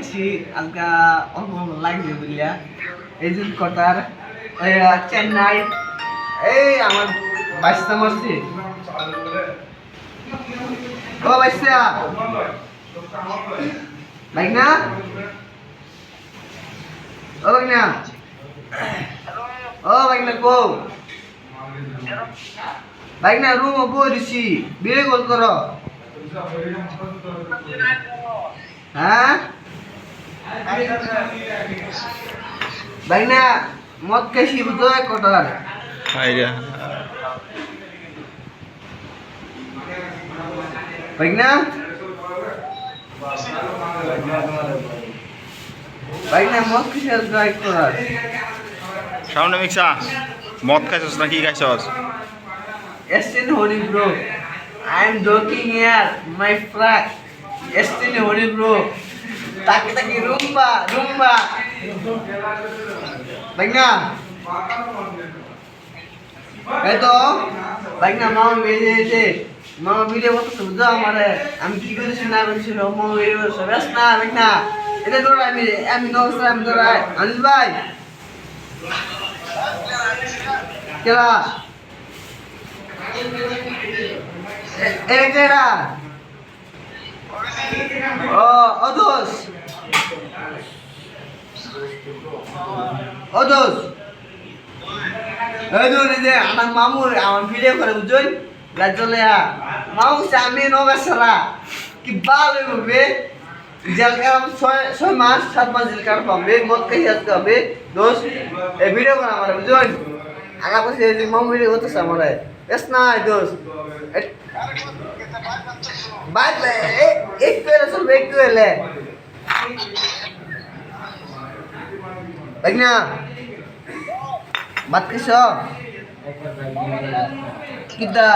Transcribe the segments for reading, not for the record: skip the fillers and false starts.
খাইছি আজকা অল্প অল্প লাগবে বুঝলিয়া এই যে কটার চেন্নাই এই আমার বাইশটা মারছি ও বাইশা বাইক না ও বাইক না ও বাইক না কো বাইক না রুম বই দিছি বিয়ে কল করো হ্যাঁ বাইক না মদ খাইছি বুঝো এক কটার বাইক না বাইক না মদ খাইছি আজকে এক কটার সামনে মিক্সা মদ খাইছস না কি খাইছস Estin Honi bro, I am joking here, my friend. Estin Honi bro, taki taki rumba, rumba. Baik na? Itu, baik na mau video foto sudah amare. Ami ki kore sina mau video sebas na baik na. Itu dulu ami no sam dulu. Anis bhai. Kira? Era. Oh, odos. Odos. Aduh ni deh, anak mamu, awan video kalau bujuin, lajol ya. Mau sami no besara. Kibal itu be. Jal karam soy mas, 7 mas jal karam be, mot kahiat ka be. Dos, video kalau amar bujuin. Anak pasti di mau video itu sama deh. Yes na dos. बात एक पेड़ सुन एक पेड़ ले देखना बात किसो कितना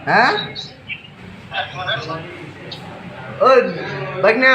हाँ ओ देखना